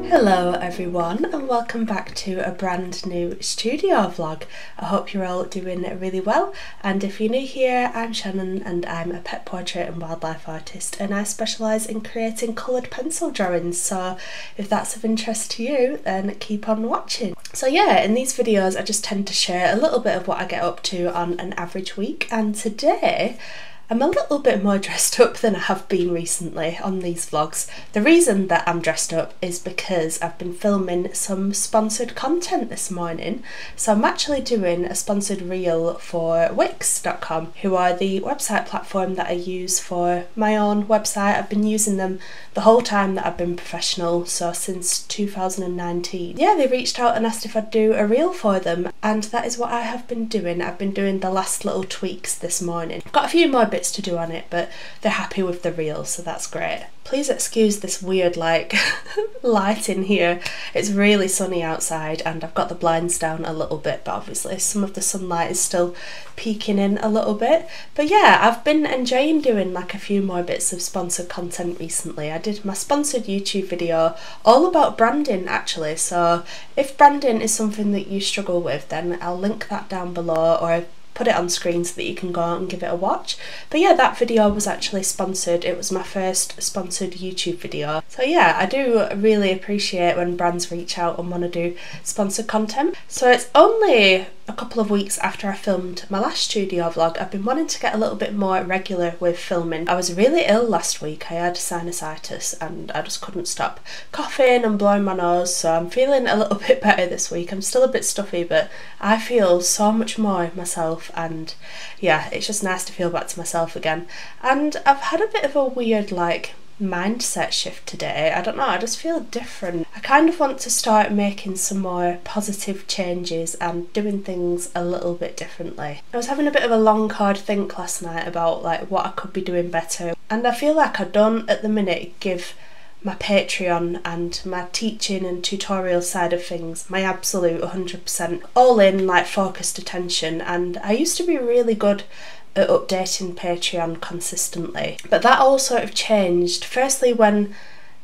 Hello everyone and welcome back to a brand new studio vlog. I hope you're all doing really well, and if you're new here, I'm Shannon and I'm a pet portrait and wildlife artist, and I specialise in creating coloured pencil drawings, so if that's of interest to you then keep on watching. So yeah, in these videos I just tend to share a little bit of what I get up to on an average week, and today I'm a little bit more dressed up than I have been recently on these vlogs. The reason that I'm dressed up is because I've been filming some sponsored content this morning. So I'm actually doing a sponsored reel for Wix.com, who are the website platform that I use for my own website. I've been using them the whole time that I've been professional, so since 2019. Yeah, they reached out and asked if I'd do a reel for them, and that is what I have been doing. I've been doing the last little tweaks this morning. I've got a few more bits to do on it, but they're happy with the reel, so that's great. Please excuse this weird like light in here. It's really sunny outside and I've got the blinds down a little bit, but obviously some of the sunlight is still peeking in a little bit. But yeah, I've been enjoying doing like a few more bits of sponsored content recently. I did my sponsored YouTube video all about branding actually, so if branding is something that you struggle with, then I'll link that down below, or put it on screen so that you can go out and give it a watch. But yeah, that video was actually sponsored. It was my first sponsored YouTube video. So yeah, I do really appreciate when brands reach out and want to do sponsored content. So it's only a couple of weeks after I filmed my last studio vlog. I've been wanting to get a little bit more regular with filming. I was really ill last week. I had sinusitis and I just couldn't stop coughing and blowing my nose, so I'm feeling a little bit better this week. I'm still a bit stuffy, but I feel so much more myself, and yeah, it's just nice to feel back to myself again. And I've had a bit of a weird like mindset shift today. I don't know, I just feel different. I kind of want to start making some more positive changes and doing things a little bit differently. I was having a bit of a long hard think last night about like what I could be doing better, and I feel like I don't at the minute give my Patreon and my teaching and tutorial side of things my absolute 100% all in like focused attention. And I used to be really good at updating Patreon consistently, but that all sort of changed. Firstly, when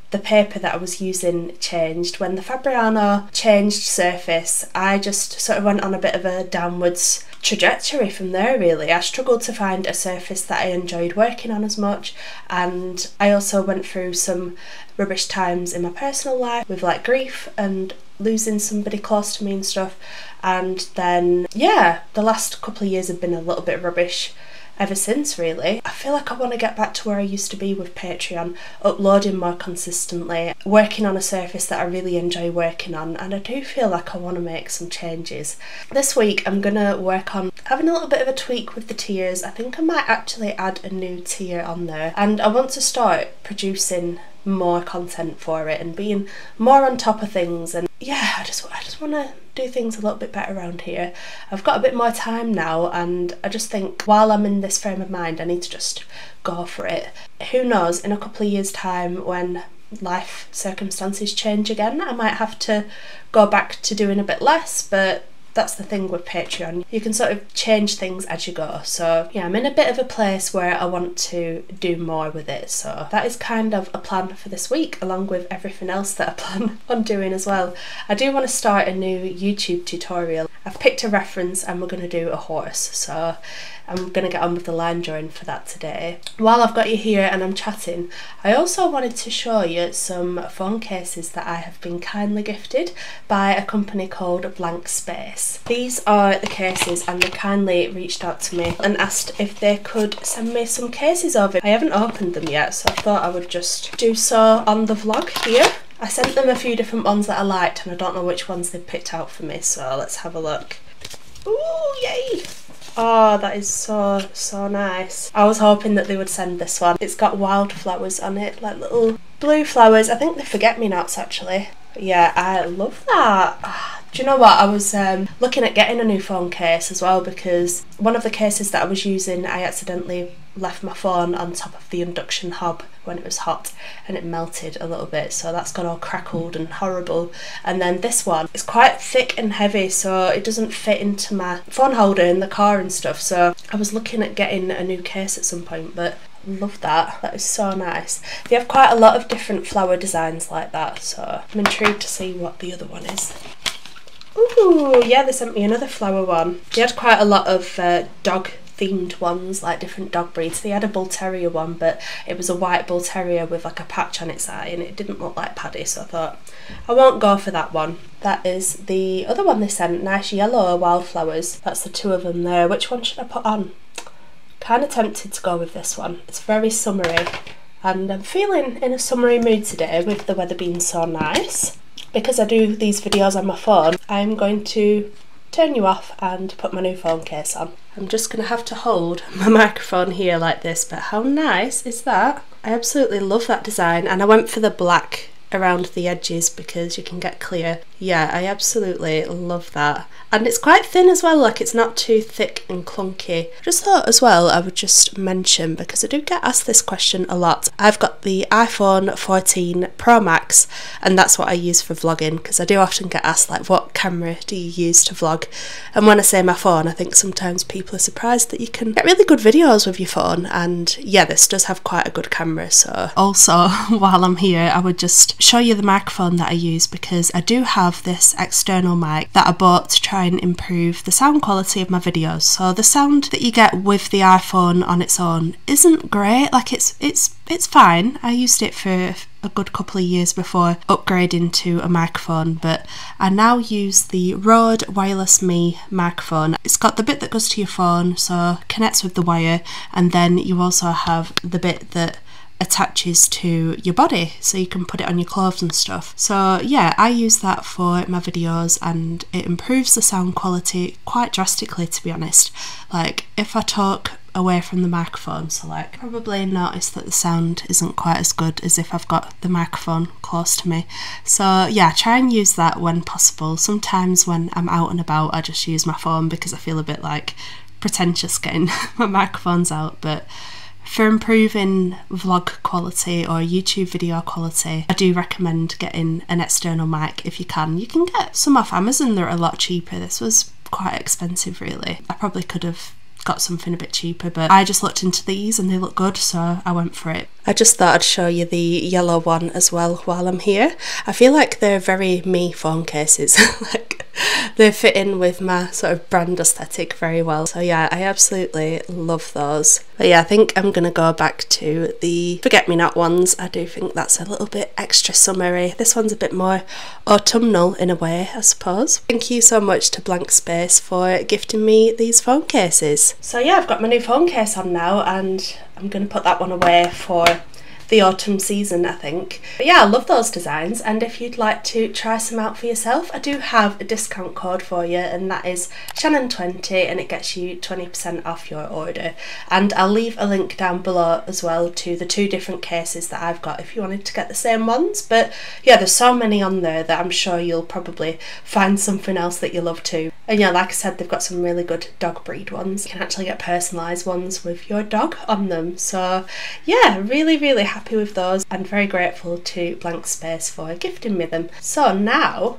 the paper that I was using changed, when the Fabriano changed surface, I just sort of went on a bit of a downwards trajectory from there really. I struggled to find a surface that I enjoyed working on as much, and I also went through some rubbish times in my personal life with like grief and losing somebody close to me and stuff. And then yeah, the last couple of years have been a little bit rubbish ever since really. I feel like I want to get back to where I used to be with Patreon, uploading more consistently, working on a surface that I really enjoy working on, and I do feel like I want to make some changes. This week I'm gonna work on having a little bit of a tweak with the tiers. I think I might actually add a new tier on there, and I want to start producing more content for it and being more on top of things. And yeah, I just want to do things a little bit better around here. I've got a bit more time now, and I just think while I'm in this frame of mind I need to just go for it. Who knows, in a couple of years time when life circumstances change again, I might have to go back to doing a bit less, but that's the thing with Patreon, you can sort of change things as you go. So yeah, I'm in a bit of a place where I want to do more with it, so that is kind of a plan for this week, along with everything else that I plan on doing as well. I do want to start a new YouTube tutorial. I've picked a reference and we're going to do a horse, so I'm going to get on with the line drawing for that today. While I've got you here and I'm chatting, I also wanted to show you some phone cases that I have been kindly gifted by a company called Blanc Space. These are the cases, and they kindly reached out to me and asked if they could send me some cases over. I haven't opened them yet, so I thought I would just do so on the vlog here. I sent them a few different ones that I liked, and I don't know which ones they picked out for me, so let's have a look. Ooh, yay! Oh, that is so nice. I was hoping that they would send this one. It's got wildflowers on it, like little blue flowers. I think they're forget-me-nots actually. But yeah, I love that. Do you know what? I was looking at getting a new phone case as well, because one of the cases that I was using, I accidentally left my phone on top of the induction hob when it was hot and it melted a little bit, so that's gone all crackled and horrible. And then this one is quite thick and heavy, so it doesn't fit into my phone holder in the car and stuff, so I was looking at getting a new case at some point, but love that. That is so nice. They have quite a lot of different flower designs like that, so I'm intrigued to see what the other one is. Ooh, yeah, they sent me another flower one. They had quite a lot of dog themed ones, like different dog breeds. They had a bull terrier one, but it was a white bull terrier with like a patch on its eye and it didn't look like Paddy, so I thought I won't go for that one. That is the other one they sent, nice yellow wildflowers. That's the two of them there. Which one should I put on? Kind of tempted to go with this one. It's very summery and I'm feeling in a summery mood today with the weather being so nice. Because I do these videos on my phone, I'm going to turn you off and put my new phone case on. I'm just going to have to hold my microphone here like this, but how nice is that? I absolutely love that design, and I went for the black around the edges because you can get clear. Yeah, I absolutely love that. And it's quite thin as well, like it's not too thick and clunky. Just thought as well I would just mention, because I do get asked this question a lot. I've got the iPhone 14 Pro Max and that's what I use for vlogging, because I do often get asked like, what camera do you use to vlog? And when I say my phone, I think sometimes people are surprised that you can get really good videos with your phone, and yeah, this does have quite a good camera. So also while I'm here, I would just show you the microphone that I use, because I do have this external mic that I bought to try and improve the sound quality of my videos. So the sound that you get with the iPhone on its own isn't great, like it's fine. I used it for a good couple of years before upgrading to a microphone, but I now use the Rode Wireless Me microphone. It's got the bit that goes to your phone, so connects with the wire, and then you also have the bit that attaches to your body, so you can put it on your clothes and stuff. So yeah, I use that for my videos and it improves the sound quality quite drastically, to be honest. Like if I talk away from the microphone, so like probably notice that the sound isn't quite as good as if I've got the microphone close to me. So yeah, try and use that when possible. Sometimes when I'm out and about I just use my phone because I feel a bit like pretentious getting my microphones out, but for improving vlog quality or YouTube video quality, I do recommend getting an external mic if you can. You can get some off Amazon, they're a lot cheaper. This was quite expensive really. I probably could have got something a bit cheaper, but I just looked into these and they look good, so I went for it. I just thought I'd show you the yellow one as well while I'm here. I feel like they're very me phone cases. Like they fit in with my sort of brand aesthetic very well. So yeah, I absolutely love those. But yeah, I think I'm gonna go back to the forget-me-not ones. I do think that's a little bit extra summery. This one's a bit more autumnal in a way, I suppose. Thank you so much to Blanc Space for gifting me these phone cases. So yeah, I've got my new phone case on now and I'm gonna put that one away for the autumn season, I think. But yeah, I love those designs, and if you'd like to try some out for yourself, I do have a discount code for you, and that is Shannon20, and it gets you 20% off your order. And I'll leave a link down below as well to the two different cases that I've got if you wanted to get the same ones. But yeah, there's so many on there that I'm sure you'll probably find something else that you love too. And yeah, like I said, they've got some really good dog breed ones. You can actually get personalised ones with your dog on them. So yeah, really happy with those and very grateful to Blanc Space for gifting me them. So now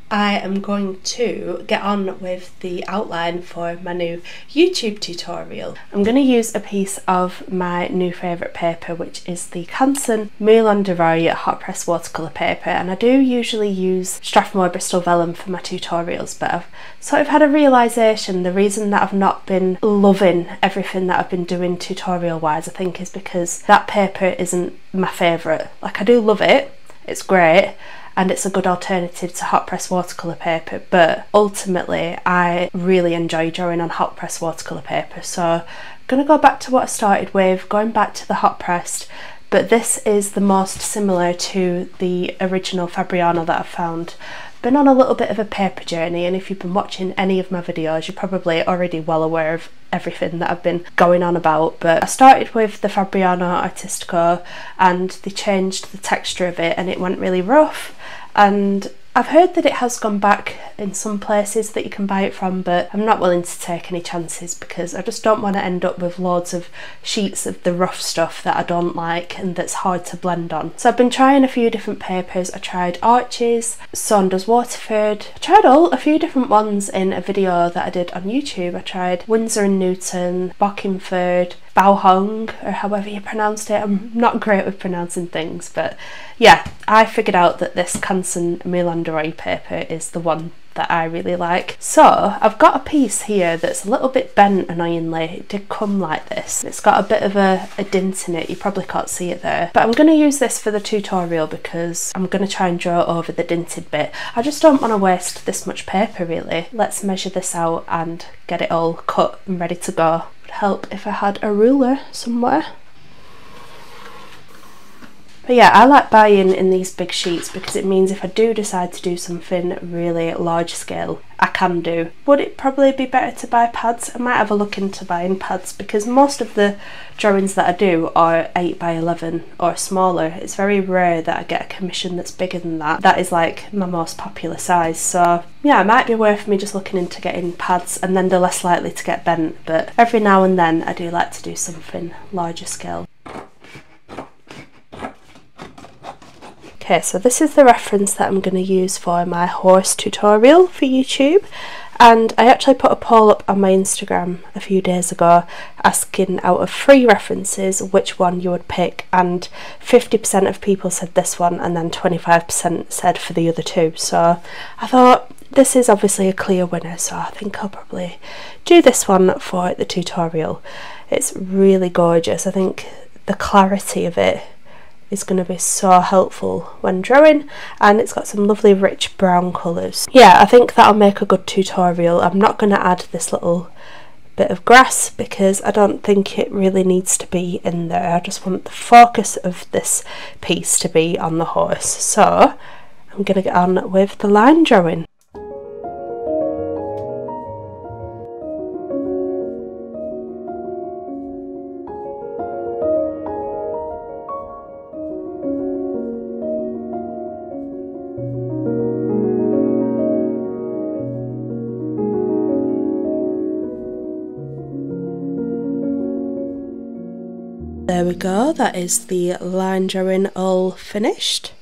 I am going to get on with the outline for my new YouTube tutorial. I'm going to use a piece of my new favourite paper, which is the Canson Moulin de Roy hot press watercolour paper, and I do usually use Strathmore Bristol vellum for my tutorials, but I've sort of had a realisation the reason that I've not been loving everything that I've been doing tutorial wise, I think, is because that paper isn't my favourite. Like, I do love it, it's great, and it's a good alternative to hot press watercolour paper, but ultimately I really enjoy drawing on hot press watercolour paper. So I'm going to go back to what I started with, going back to the hot pressed, but this is the most similar to the original Fabriano that I've found. Been on a little bit of a paper journey, and if you've been watching any of my videos, you're probably already well aware of everything that I've been going on about. But I started with the Fabriano Artistico and they changed the texture of it and it went really rough, and I've heard that it has gone back in some places that you can buy it from, but I'm not willing to take any chances because I just don't want to end up with loads of sheets of the rough stuff that I don't like and that's hard to blend on. So I've been trying a few different papers. I tried Arches, Saunders Waterford, I tried a few different ones in a video that I did on YouTube. I tried Winsor and Newton, Bockingford, Bauhong, or however you pronounced it. I'm not great with pronouncing things, but yeah, I figured out that this Canson Milan Doray paper is the one that I really like. So I've got a piece here that's a little bit bent, annoyingly. It did come like this. It's got a bit of a dint in it, you probably can't see it there, but I'm going to use this for the tutorial because I'm going to try and draw over the dinted bit. I just don't want to waste this much paper really. Let's measure this out and get it all cut and ready to go. Would help if I had a ruler somewhere. But yeah, I like buying in these big sheets because it means if I do decide to do something really large scale, I can do. Would it probably be better to buy pads? I might have a look into buying pads because most of the drawings that I do are 8 by 11 or smaller. It's very rare that I get a commission that's bigger than that. That is like my most popular size. So yeah, it might be worth me just looking into getting pads, and then they're less likely to get bent. But every now and then I do like to do something larger scale. Okay, so this is the reference that I'm going to use for my horse tutorial for YouTube, and I actually put a poll up on my Instagram a few days ago asking out of 3 references which one you would pick, and 50% of people said this one and then 25% said for the other 2. So I thought this is obviously a clear winner, so I think I'll probably do this one for the tutorial. It's really gorgeous. I think the clarity of it is going to be so helpful when drawing, and it's got some lovely rich brown colours. Yeah, I think that'll make a good tutorial. I'm not going to add this little bit of grass because I don't think it really needs to be in there. I just want the focus of this piece to be on the horse. So I'm going to get on with the line drawing. There we go, that is the line drawing all finished.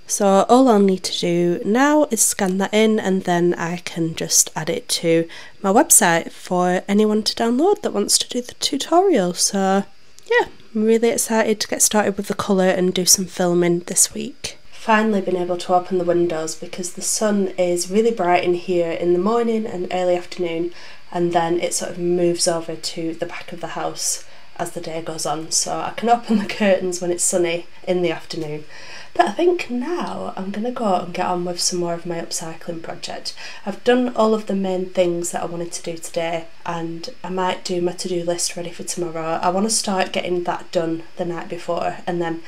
So all I'll need to do now is scan that in, and then I can just add it to my website for anyone to download that wants to do the tutorial. So yeah, I'm really excited to get started with the colour and do some filming this week. Finally been able to open the windows because the sun is really bright in here in the morning and early afternoon, and then it sort of moves over to the back of the house as the day goes on, so I can open the curtains when it's sunny in the afternoon. But I think now I'm going to go and get on with some more of my upcycling project. I've done all of the main things that I wanted to do today, and I might do my to-do list ready for tomorrow. I want to start getting that done the night before, and then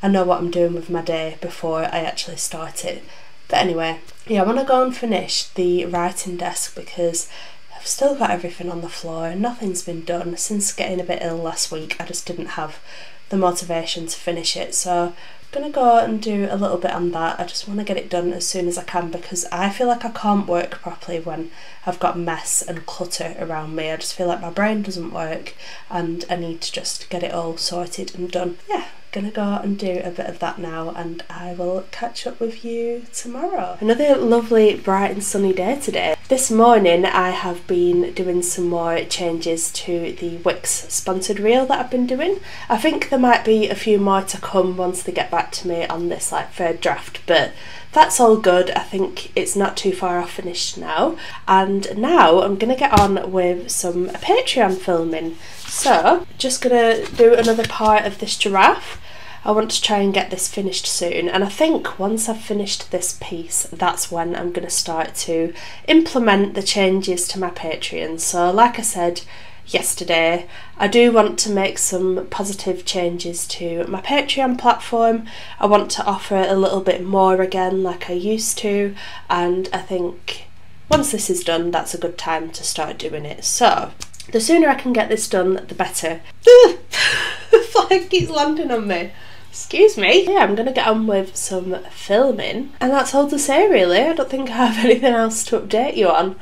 I know what I'm doing with my day before I actually start it. But anyway, yeah, I want to go and finish the writing desk because I've still got everything on the floor and nothing's been done. Since getting a bit ill last week, I just didn't have the motivation to finish it. So I'm going to go and do a little bit on that. I just want to get it done as soon as I can because I feel like I can't work properly when I've got mess and clutter around me. I just feel like my brain doesn't work and I need to just get it all sorted and done. Yeah. Gonna go and do a bit of that now, and I will catch up with you tomorrow. Another lovely bright and sunny day today. This morning I have been doing some more changes to the Wix sponsored reel that I've been doing. I think there might be a few more to come once they get back to me on this like third draft, but that's all good. I think it's not too far off finished now, and now I'm gonna get on with some Patreon filming. So just gonna do another part of this giraffe. I want to try and get this finished soon, and I think once I've finished this piece, that's when I'm going to start to implement the changes to my Patreon. So like I said yesterday, I do want to make some positive changes to my Patreon platform. I want to offer a little bit more again like I used to, and I think once this is done, that's a good time to start doing it. So The sooner I can get this done, the better. The flag keeps landing on me. Excuse me. Yeah, I'm going to get on with some filming. And that's all to say really. I don't think I have anything else to update you on.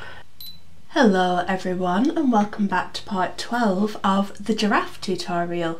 Hello everyone and welcome back to part 12 of the giraffe tutorial.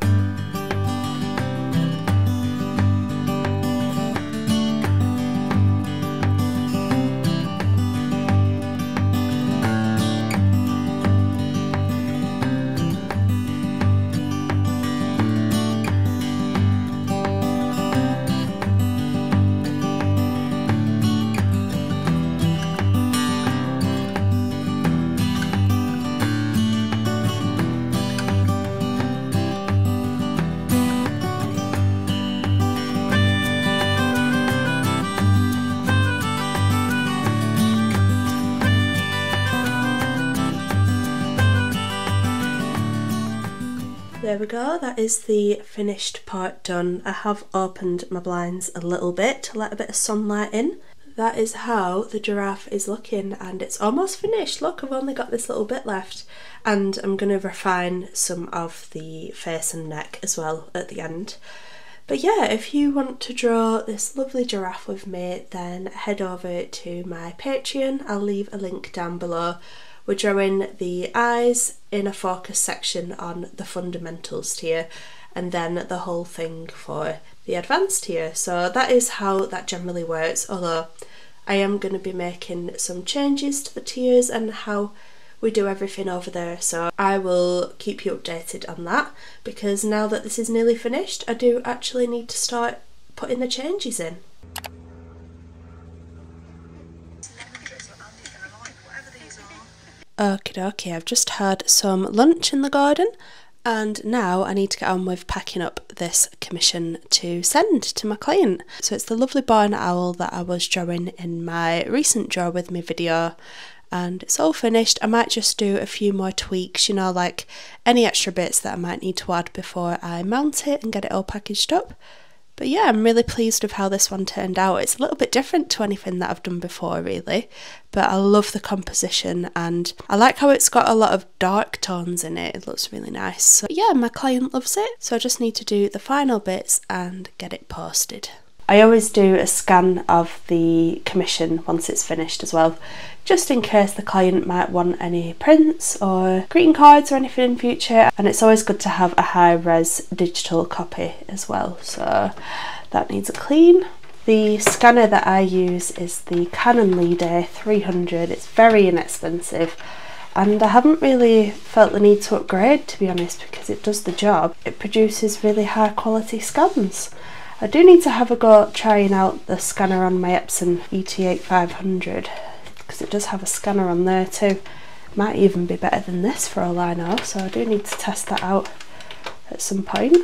There we go, that is the finished part done. I have opened my blinds a little bit to let a bit of sunlight in. That is how the giraffe is looking and it's almost finished. Look, I've only got this little bit left and I'm going to refine some of the face and neck as well at the end. But yeah, if you want to draw this lovely giraffe with me, then head over to my Patreon. I'll leave a link down below. We're drawing the eyes in a focus section on the fundamentals tier and then the whole thing for the advanced tier. So that is how that generally works, although I am going to be making some changes to the tiers and how we do everything over there. So I will keep you updated on that because now that this is nearly finished, I do actually need to start putting the changes in. Okie dokie, I've just had some lunch in the garden and now I need to get on with packing up this commission to send to my client. So it's the lovely barn owl that I was drawing in my recent Draw With Me video and it's all finished. I might just do a few more tweaks, you know, like any extra bits that I might need to add before I mount it and get it all packaged up. But yeah, I'm really pleased with how this one turned out. It's a little bit different to anything that I've done before really, but I love the composition and I like how it's got a lot of dark tones in it. It looks really nice. So yeah, my client loves it. So I just need to do the final bits and get it posted. I always do a scan of the commission once it's finished as well, just in case the client might want any prints or greeting cards or anything in future, and it's always good to have a high-res digital copy as well, so that needs a clean. The scanner that I use is the Canon Leader 300. It's very inexpensive and I haven't really felt the need to upgrade, to be honest, because it does the job. It produces really high quality scans. I do need to have a go at trying out the scanner on my Epson ET8500 because it does have a scanner on there too. Might even be better than this for all I know, so I do need to test that out at some point.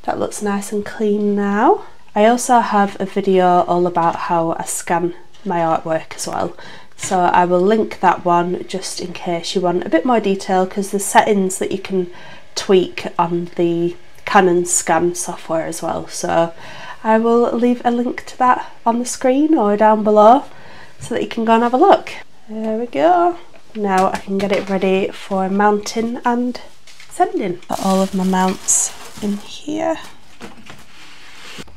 That looks nice and clean now. I also have a video all about how I scan my artwork as well, so I will link that one just in case you want a bit more detail, because there's settings that you can tweak on the Canon scan software as well, so I will leave a link to that on the screen or down below so that you can go and have a look. There we go. Now I can get it ready for mounting and sending. Got all of my mounts in here.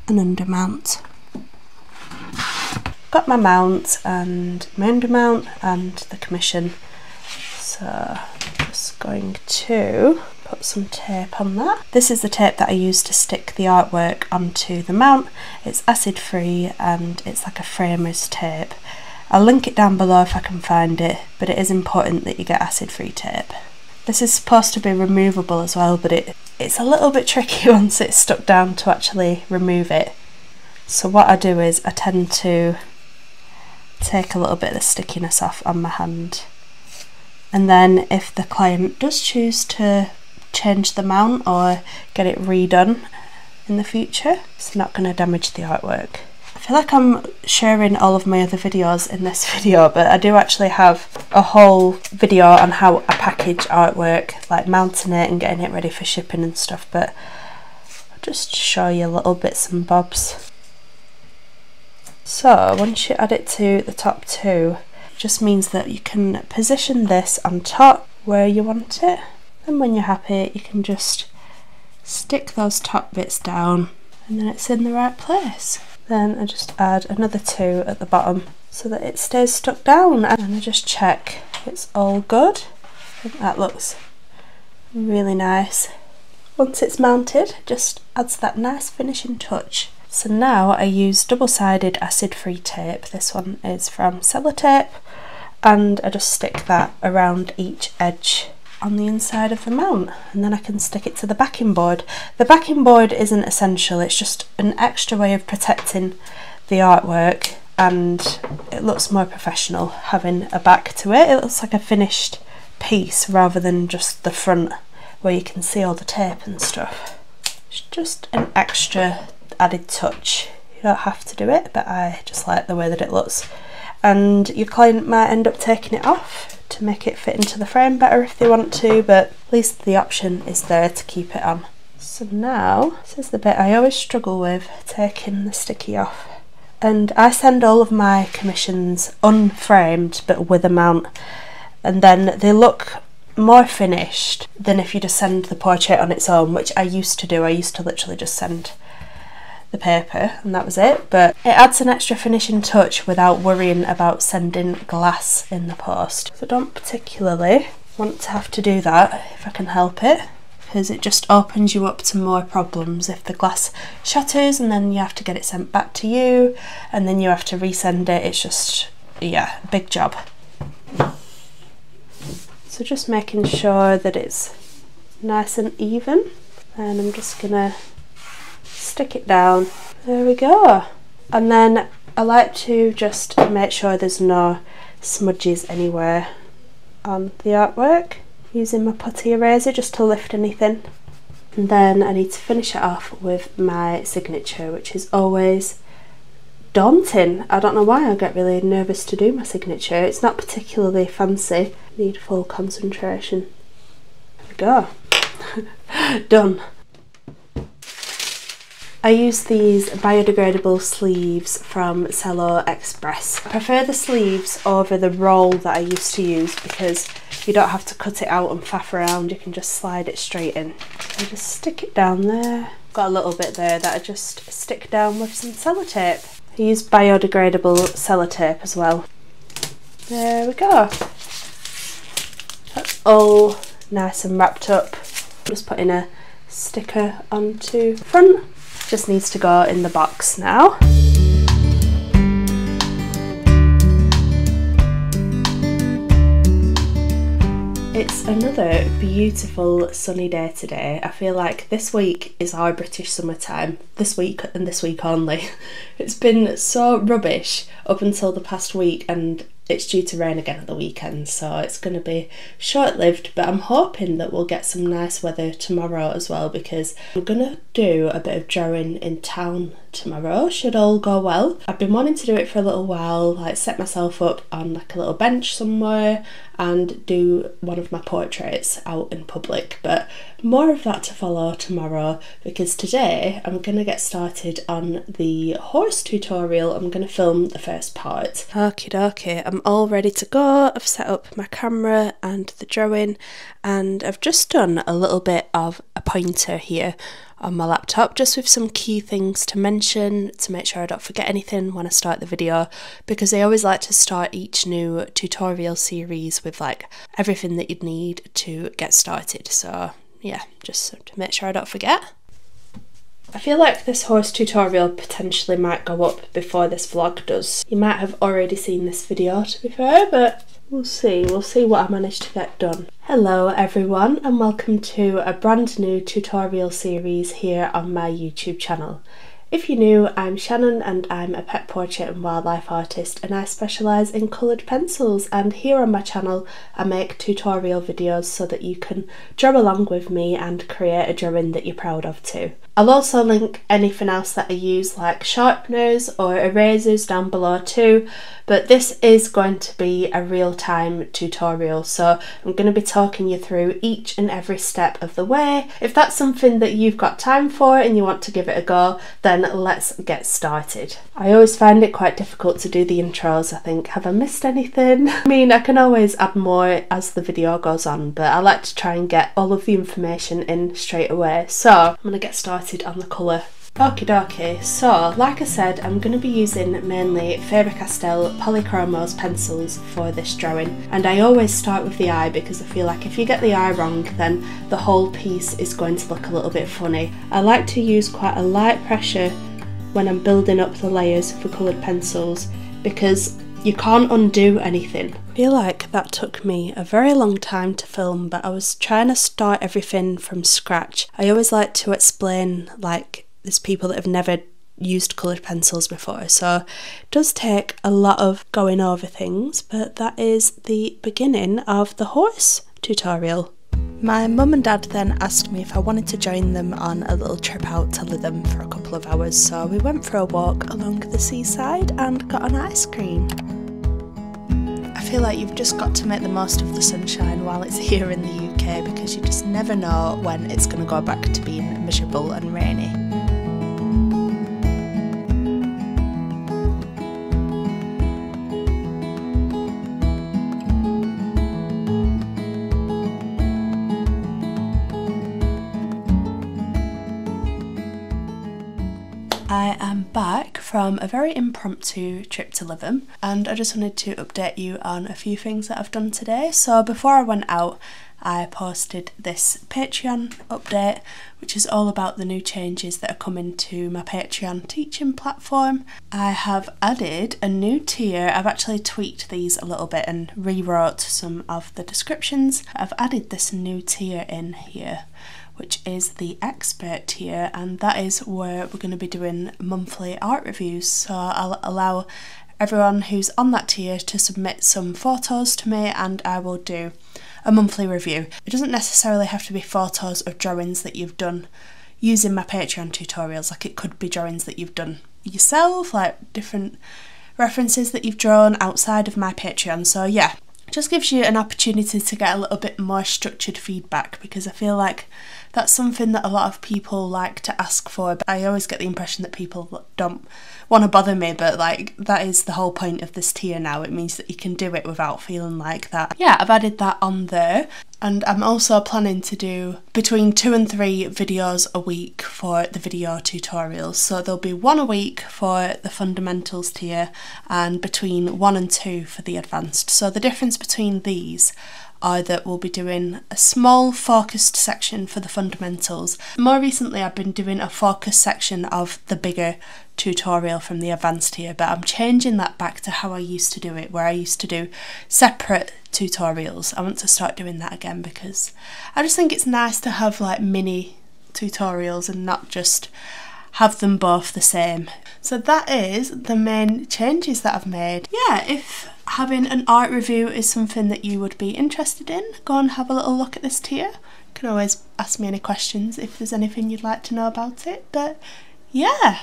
An undermount. Got my mount and my undermount and the commission, so just going to put some tape on that. This is the tape that I use to stick the artwork onto the mount. It's acid free and it's like a framer's tape. I'll link it down below if I can find it, but it is important that you get acid free tape. This is supposed to be removable as well, but it's a little bit tricky once it's stuck down to actually remove it. So what I do is I tend to take a little bit of the stickiness off on my hand, and then if the client does choose to change the mount or get it redone in the future, it's not going to damage the artwork. I feel like I'm sharing all of my other videos in this video, but I do actually have a whole video on how I package artwork, like mounting it and getting it ready for shipping and stuff, but I'll just show you little bits and bobs. So once you add it to the top two, it just means that you can position this on top where you want it. And when you're happy, you can just stick those top bits down and then it's in the right place. Then I just add another 2 at the bottom so that it stays stuck down, and I just check it's all good. I think that looks really nice. Once it's mounted, it just adds that nice finishing touch. So now I use double-sided acid-free tape. This one is from Sellotape, and I just stick that around each edge on the inside of the mount, and then I can stick it to the backing board. The backing board isn't essential, it's just an extra way of protecting the artwork, and it looks more professional having a back to it. It looks like a finished piece rather than just the front where you can see all the tape and stuff. It's just an extra added touch. You don't have to do it, but I just like the way that it looks. And your client might end up taking it off to make it fit into the frame better if they want to, but at least the option is there to keep it on. So now, this is the bit I always struggle with, taking the sticky off. And I send all of my commissions unframed but with a mount, and then they look more finished than if you just send the portrait on its own, which I used to do. I used to literally just send the paper and that was it, but it adds an extra finishing touch without worrying about sending glass in the post. So I don't particularly want to have to do that if I can help it, because it just opens you up to more problems if the glass shatters and then you have to get it sent back to you and then you have to resend it. It's just, yeah, a big job. So just making sure that it's nice and even, and I'm just gonna stick it down. There we go. And then I like to just make sure there's no smudges anywhere on the artwork, using my putty eraser just to lift anything. And then I need to finish it off with my signature, which is always daunting. I don't know why I get really nervous to do my signature. It's not particularly fancy. Need full concentration. There we go. Done. I use these biodegradable sleeves from Cello Express. I prefer the sleeves over the roll that I used to use because you don't have to cut it out and faff around, you can just slide it straight in. I just stick it down there. Got a little bit there that I just stick down with some sellotape. I use biodegradable sellotape as well. There we go. That's all nice and wrapped up. Just putting a sticker onto the front. Just needs to go in the box now. It's another beautiful sunny day today. I feel like this week is our British summertime. This week and this week only. It's been so rubbish up until the past week, and it's due to rain again at the weekend, so it's going to be short-lived, but I'm hoping that we'll get some nice weather tomorrow as well, because I'm going to do a bit of drawing in town tomorrow, should all go well. I've been wanting to do it for a little while, like set myself up on like a little bench somewhere and do one of my portraits out in public, but more of that to follow tomorrow, because today I'm going to get started on the horse tutorial. I'm going to film the first part. Okie dokie, I'm all ready to go. I've set up my camera and the drawing, and I've just done a little bit of a pointer here on my laptop, just with some key things to mention to make sure I don't forget anything when I start the video, because I always like to start each new tutorial series with like everything that you'd need to get started. So yeah, just to make sure I don't forget. I feel like this horse tutorial potentially might go up before this vlog does. You might have already seen this video, to be fair, but we'll see what I manage to get done. Hello everyone, and welcome to a brand new tutorial series here on my YouTube channel. If you're new, I'm Shannon and I'm a pet portrait and wildlife artist, and I specialise in coloured pencils, and here on my channel I make tutorial videos so that you can draw along with me and create a drawing that you're proud of too. I'll also link anything else that I use, like sharpeners or erasers, down below too, but this is going to be a real-time tutorial, so I'm going to be talking you through each and every step of the way. If that's something that you've got time for and you want to give it a go, then let's get started. I always find it quite difficult to do the intros. I think, have I missed anything? I mean, I can always add more as the video goes on, but I like to try and get all of the information in straight away. So I'm going to get started on the colour. Okie dokie, so like I said, I'm going to be using mainly Faber-Castell Polychromos pencils for this drawing, and I always start with the eye because I feel like if you get the eye wrong then the whole piece is going to look a little bit funny. I like to use quite a light pressure when I'm building up the layers for coloured pencils because you can't undo anything. I feel like that took me a very long time to film, but I was trying to start everything from scratch. I always like to explain, like, there's people that have never used coloured pencils before, so it does take a lot of going over things, but that is the beginning of the horse tutorial. My mum and dad then asked me if I wanted to join them on a little trip out to Lytham for a couple of hours, so we went for a walk along the seaside and got an ice cream. I feel like you've just got to make the most of the sunshine while it's here in the UK because you just never know when it's going to go back to being miserable and rainy. I am back from a very impromptu trip to Lytham, and I just wanted to update you on a few things that I've done today. So before I went out, I posted this Patreon update, which is all about the new changes that are coming to my Patreon teaching platform. I have added a new tier. I've actually tweaked these a little bit and rewrote some of the descriptions. I've added this new tier in here, which is the expert tier, and that is where we're going to be doing monthly art reviews. So I'll allow everyone who's on that tier to submit some photos to me and I will do a monthly review. It doesn't necessarily have to be photos of drawings that you've done using my Patreon tutorials, like it could be drawings that you've done yourself, like different references that you've drawn outside of my Patreon. So yeah, just gives you an opportunity to get a little bit more structured feedback, because I feel like that's something that a lot of people like to ask for, but I always get the impression that people don't want to bother me, but like that is the whole point of this tier now. It means that you can do it without feeling like that. Yeah, I've added that on there, and I'm also planning to do between 2 and 3 videos a week for the video tutorials. So there'll be 1 a week for the fundamentals tier and between 1 and 2 for the advanced. So the difference between these are that we'll be doing a small focused section for the fundamentals. More recently I've been doing a focus section of the bigger tutorial from the advanced tier, but I'm changing that back to how I used to do it, where I used to do separate tutorials. I want to start doing that again because I just think it's nice to have like mini tutorials and not just have them both the same. So that is the main changes that I've made. Yeah, if having an art review is something that you would be interested in, go and have a little look at this tier. You can always ask me any questions if there's anything you'd like to know about it, but yeah,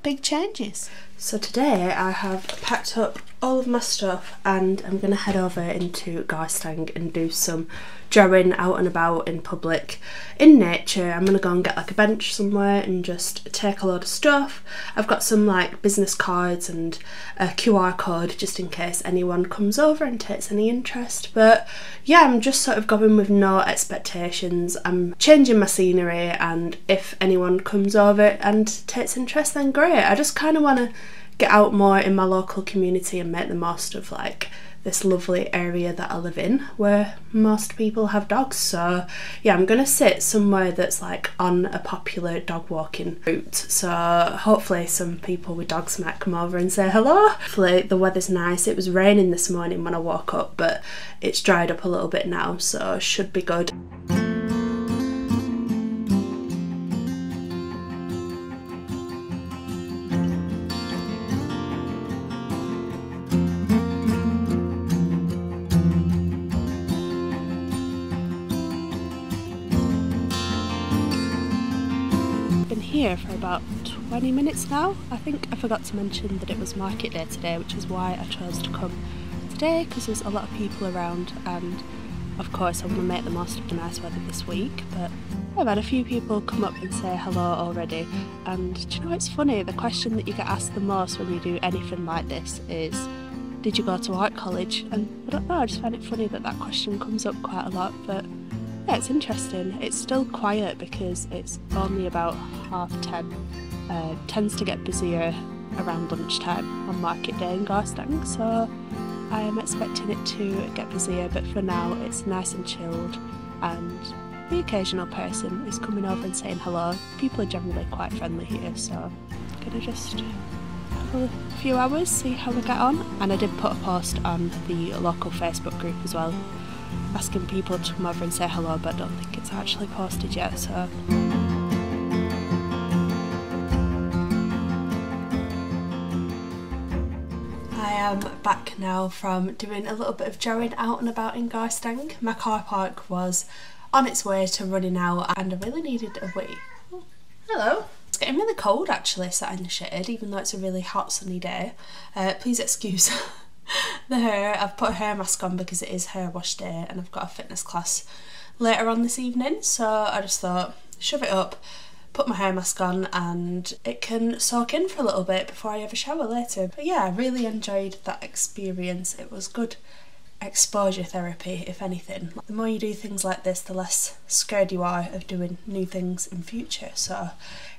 big changes. So today I have packed up all of my stuff and I'm going to head over into Garstang and do some drawing out and about in public in nature. I'm going to go and get like a bench somewhere and just take a load of stuff. I've got some like business cards and a QR code just in case anyone comes over and takes any interest, but yeah, I'm just sort of going with no expectations. I'm changing my scenery, and if anyone comes over and takes interest then great. I just kind of want to get out more in my local community and make the most of like this lovely area that I live in where most people have dogs. So yeah, I'm gonna sit somewhere that's like on a popular dog walking route, so hopefully some people with dogs might come over and say hello. Hopefully the weather's nice. It was raining this morning when I woke up, but it's dried up a little bit now, so should be good. here for about 20 minutes now. I think I forgot to mention that it was market day today, which is why I chose to come today, because there's a lot of people around, and of course I want to make the most of the nice weather this week. But I've had a few people come up and say hello already, and do you know, it's funny, the question that you get asked the most when you do anything like this is, did you go to art college? And I don't know, I just find it funny that that question comes up quite a lot. But yeah, it's interesting. It's still quiet because it's only about 10:30. Tends to get busier around lunchtime on market day in Garstang, so I am expecting it to get busier, but for now it's nice and chilled, and the occasional person is coming over and saying hello. People are generally quite friendly here, so I'm gonna just have a few hours, see how we get on. And I did put a post on the local Facebook group as well, asking people to come over and say hello, but I don't think it's actually posted yet, so I am back now from doing a little bit of jogging out and about in Garstang. My car park was on its way to running out and I really needed a wee. Oh, hello. It's getting really cold actually, sat in the shade, even though it's a really hot sunny day. Please excuse the hair. I've put a hair mask on because it is hair wash day and I've got a fitness class later on this evening, so I just thought, shove it up, put my hair mask on, and it can soak in for a little bit before I have a shower later. But yeah, I really enjoyed that experience. It was good exposure therapy, if anything. The more you do things like this, the less scared you are of doing new things in future, so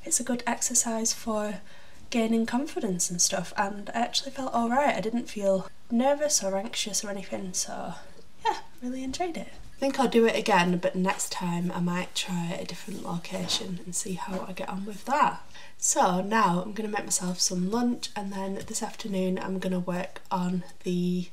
it's a good exercise for gaining confidence and stuff, and I actually felt alright. I didn't feel nervous or anxious or anything, so yeah, really enjoyed it. I think I'll do it again, but next time I might try a different location and see how I get on with that. So now I'm going to make myself some lunch, and then this afternoon I'm going to work on the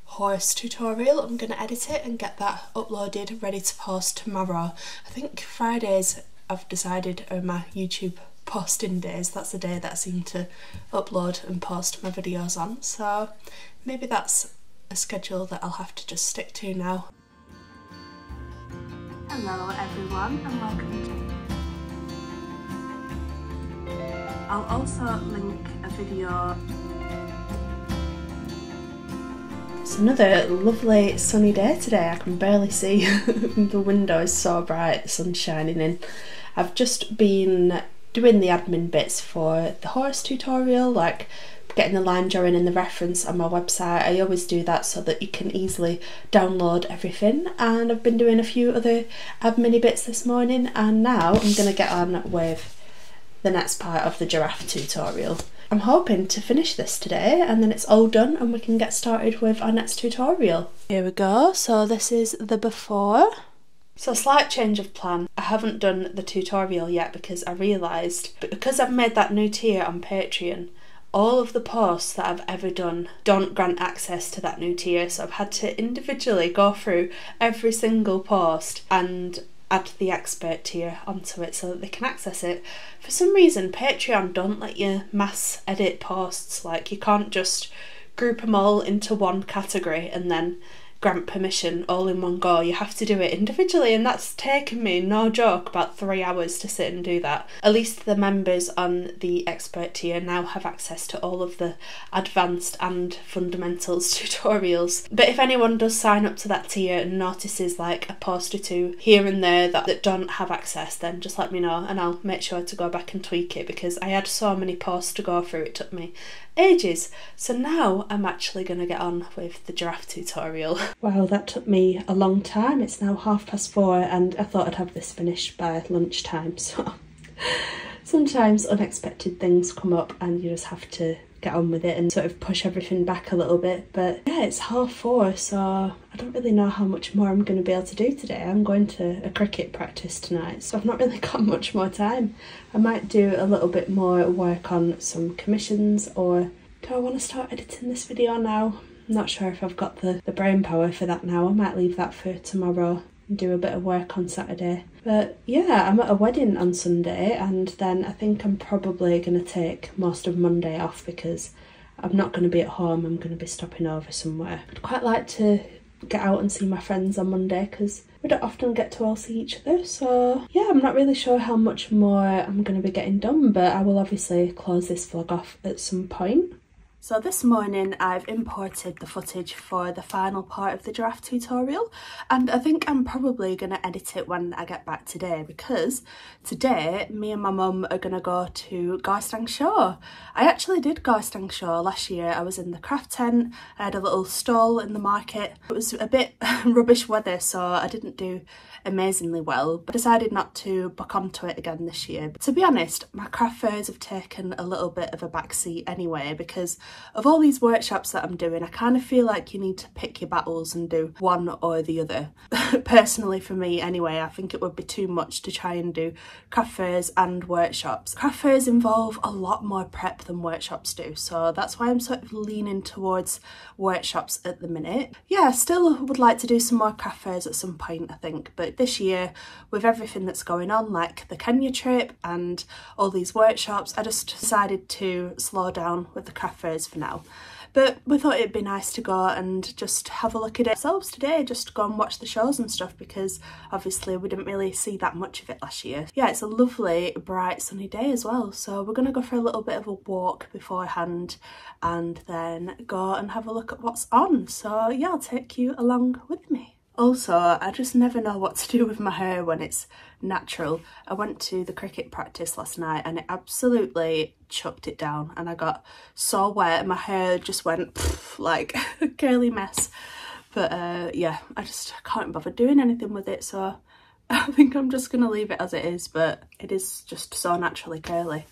horse tutorial. I'm going to edit it and get that uploaded, ready to post tomorrow. I think Fridays, I've decided, are my YouTube posting days. That's the day that I seem to upload and post my videos on, so maybe that's a schedule that I'll have to just stick to now. Hello everyone and welcome to... I'll also link a video. It's another lovely sunny day today. I can barely see. The window is so bright, the sun's shining in. I've just been doing the admin bits for the horse tutorial, like getting the line drawing and the reference on my website. I always do that so that you can easily download everything, and I've been doing a few other admin bits this morning, and now I'm going to get on with the next part of the giraffe tutorial. I'm hoping to finish this today and then it's all done and we can get started with our next tutorial. Here we go, so this is the before. So a slight change of plan. I haven't done the tutorial yet because I realised, because I've made that new tier on Patreon, all of the posts that I've ever done don't grant access to that new tier, so I've had to individually go through every single post and add the expert tier onto it so that they can access it. For some reason Patreon don't let you mass edit posts, like you can't just group them all into one category and then grant permission all in one go. You have to do it individually, and that's taken me, no joke, about 3 hours to sit and do that. At least the members on the expert tier now have access to all of the advanced and fundamentals tutorials. But if anyone does sign up to that tier and notices like a post or two here and there that don't have access, then just let me know and I'll make sure to go back and tweak it, because I had so many posts to go through, it took me ages. So now I'm actually going to get on with the giraffe tutorial. Wow, that took me a long time. It's now 4:30 and I thought I'd have this finished by lunchtime, so sometimes unexpected things come up and you just have to get on with it and sort of push everything back a little bit. But yeah, it's 4:30, so I don't really know how much more I'm going to be able to do today. I'm going to a cricket practice tonight, so I've not really got much more time. I might do a little bit more work on some commissions, or do I want to start editing this video now? I'm not sure if I've got the brain power for that now. I might leave that for tomorrow and do a bit of work on Saturday. But yeah, I'm at a wedding on Sunday, and then I think I'm probably going to take most of Monday off because I'm not going to be at home. I'm going to be stopping over somewhere. I'd quite like to get out and see my friends on Monday because we don't often get to all see each other. So yeah, I'm not really sure how much more I'm going to be getting done, but I will obviously close this vlog off at some point. So this morning I've imported the footage for the final part of the giraffe tutorial, and I think I'm probably going to edit it when I get back today, because today me and my mum are going to go to Garstang Show. I actually did Garstang Show last year. I was in the craft tent, I had a little stall in the market. It was a bit rubbish weather, so I didn't do amazingly well, but decided not to book onto it again this year. But to be honest, my craft fairs have taken a little bit of a backseat anyway, because of all these workshops that I'm doing. I kind of feel like you need to pick your battles and do one or the other. Personally, for me anyway, I think it would be too much to try and do craft fairs and workshops. Craft fairs involve a lot more prep than workshops do, so that's why I'm sort of leaning towards workshops at the minute. Yeah, I still would like to do some more craft fairs at some point, I think, but this year, with everything that's going on, like the Kenya trip and all these workshops, I just decided to slow down with the craft fairs for now. But we thought it'd be nice to go and just have a look at it ourselves today, just go and watch the shows and stuff, because obviously we didn't really see that much of it last year. Yeah, it's a lovely bright sunny day as well, so we're going to go for a little bit of a walk beforehand and then go and have a look at what's on. So yeah, I'll take you along with me. Also, I just never know what to do with my hair when it's natural. I went to the cricket practice last night and it absolutely chucked it down, and I got so wet and my hair just went like a curly mess. But yeah, I just can't bother doing anything with it, so I think I'm just gonna leave it as it is, but it is just so naturally curly.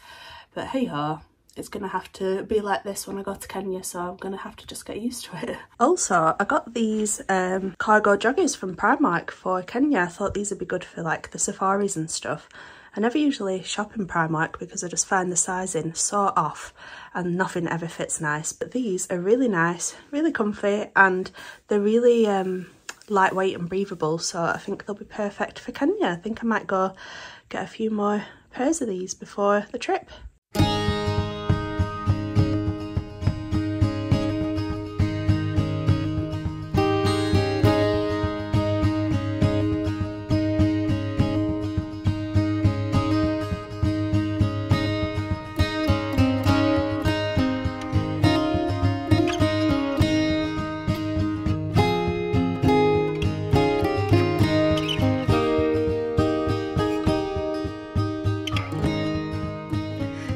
But hey ho, it's gonna have to be like this when I go to Kenya, so I'm gonna have to just get used to it. Also, I got these cargo joggers from Primark for Kenya. I thought these would be good for like the safaris and stuff. I never usually shop in Primark because I just find the sizing so off and nothing ever fits nice, but these are really nice, really comfy, and they're really lightweight and breathable, so I think they'll be perfect for Kenya. I think I might go get a few more pairs of these before the trip.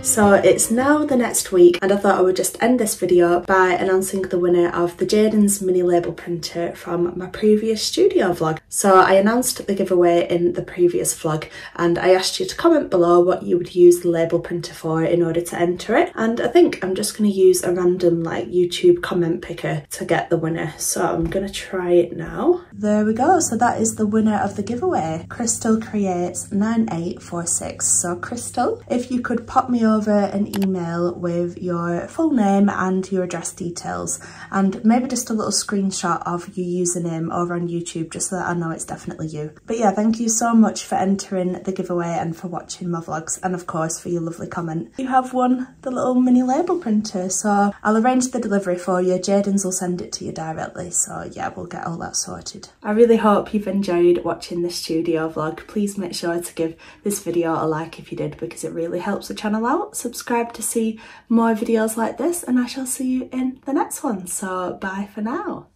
So it's now the next week, and I thought I would just end this video by announcing the winner of the Jaden's mini label printer from my previous studio vlog. So I announced the giveaway in the previous vlog, and I asked you to comment below what you would use the label printer for in order to enter it, and I think I'm just going to use a random like YouTube comment picker to get the winner. So I'm going to try it now. There we go, so that is the winner of the giveaway. Crystal Creates 9846. So Crystal, if you could pop me over an email with your full name and your address details, and maybe just a little screenshot of your username over on YouTube, just so that I know it's definitely you. But yeah, thank you so much for entering the giveaway and for watching my vlogs, and of course for your lovely comment. You have won the little mini label printer, so I'll arrange the delivery for you. Jaden's will send it to you directly, so yeah, we'll get all that sorted. I really hope you've enjoyed watching this studio vlog. Please make sure to give this video a like if you did, because it really helps the channel out. Subscribe to see more videos like this, and I shall see you in the next one. So bye for now.